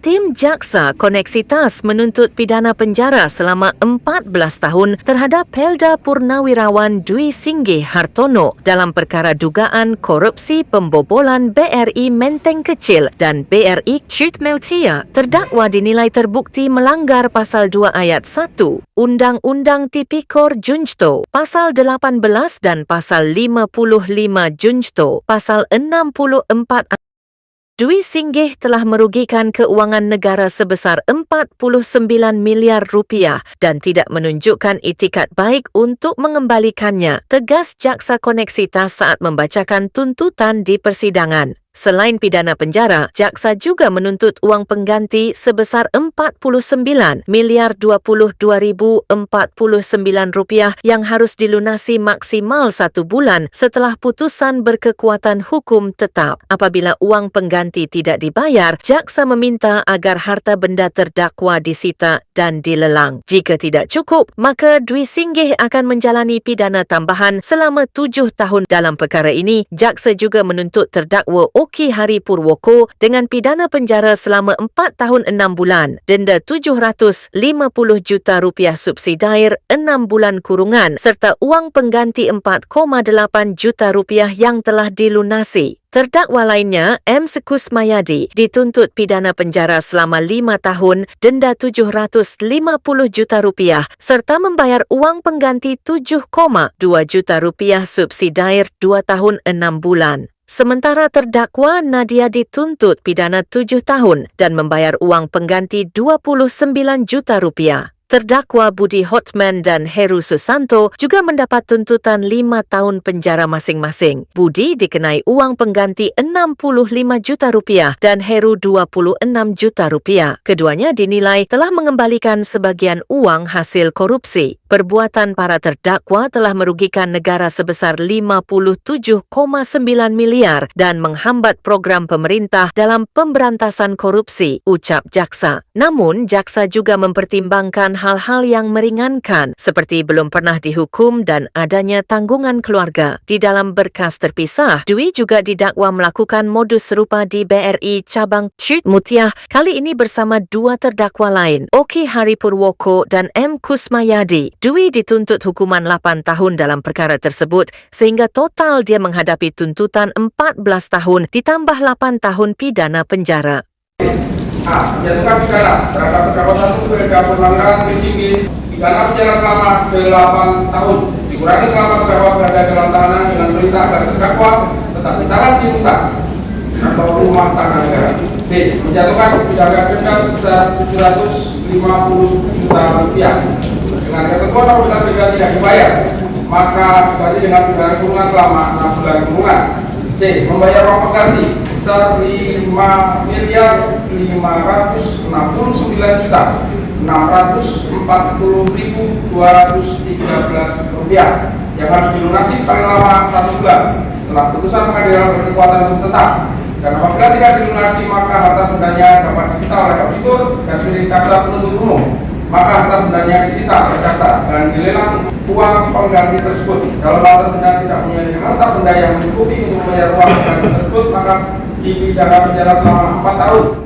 Tim Jaksa Koneksitas menuntut pidana penjara selama 14 tahun terhadap Pelda Purnawirawan Dwi Singgih Hartono dalam perkara dugaan korupsi pembobolan BRI Menteng Kecil dan BRI Chut Meutia. Terdakwa dinilai terbukti melanggar Pasal 2 Ayat 1 Undang-Undang Tipikor Junjto, Pasal 18 dan Pasal 55 Junjto, Pasal 64. Dwi Singgih telah merugikan keuangan negara sebesar 49 miliar rupiah dan tidak menunjukkan itikat baik untuk mengembalikannya, tegas Jaksa Koneksitas saat membacakan tuntutan di persidangan. Selain pidana penjara, jaksa juga menuntut uang pengganti sebesar 49 miliar 22,049 rupiah yang harus dilunasi maksimal 1 bulan setelah putusan berkekuatan hukum tetap. Apabila uang pengganti tidak dibayar, jaksa meminta agar harta benda terdakwa disita dan dilelang. Jika tidak cukup, maka Dwi Singgih akan menjalani pidana tambahan selama 7 tahun dalam perkara ini. Jaksa juga menuntut terdakwa Oki Hari Purwoko dengan pidana penjara selama 4 tahun 6 bulan, denda 750 juta rupiah subsidiar 6 bulan kurungan serta uang pengganti 4,8 juta rupiah yang telah dilunasi. Terdakwa lainnya, M. Sekusmayadi, dituntut pidana penjara selama 5 tahun, denda 750 juta rupiah serta membayar uang pengganti 7,2 juta rupiah subsidiar 2 tahun 6 bulan. Sementara terdakwa Nadia dituntut pidana 7 tahun dan membayar uang pengganti 29 juta rupiah. Terdakwa Budi Hotman dan Heru Susanto juga mendapat tuntutan 5 tahun penjara masing-masing. Budi dikenai uang pengganti 65 juta rupiah dan Heru 26 juta rupiah. Keduanya dinilai telah mengembalikan sebagian uang hasil korupsi. Perbuatan para terdakwa telah merugikan negara sebesar 57,9 miliar dan menghambat program pemerintah dalam pemberantasan korupsi, ucap jaksa. Namun, jaksa juga mempertimbangkan hal-hal yang meringankan seperti belum pernah dihukum dan adanya tanggungan keluarga. Di dalam berkas terpisah, Dwi juga didakwa melakukan modus serupa di BRI cabang Chut Meutia, kali ini bersama 2 terdakwa lain, Oki Hari Purwoko dan M. Kusmayadi. Dwi dituntut hukuman 8 tahun dalam perkara tersebut sehingga total dia menghadapi tuntutan 14 tahun ditambah 8 tahun pidana penjara. A. Menjatuhkan pidana terhadap terdakwa 1 Pelda Purnawirawan Dwi Singgih pidana penjara selama 8 tahun dikurangi selama terdakwa berada dalam tahanan dengan perintah agar terdakwa tetap ditahan di rutan atau rumah tangga negara. B. Menjatuhkan pidana denda sebesar 750 juta rupiah dengan ketentuan apabila denda tidak dibayar maka diganti dengan pidana kurungan selama 6 bulan kurungan. C. Membayar uang pengganti sebesar 5 miliar 569 juta 640.213 rupiah yang harus dilunasi paling lama 1 bulan setelah putusan pengadilan berkekuatan hukum tetap. Dan apabila tidak dilunasi maka harta bendanya dapat disita oleh Kapitur dan milik jaksa penuntut umum. Maka harta bendanya disita oleh jaksa dan dilelang uang pengganti tersebut. Kalau harta benda tidak memiliki harta benda yang mencukupi untuk membayar uang pengganti tersebut, maka dipidana penjara selama 4 tahun.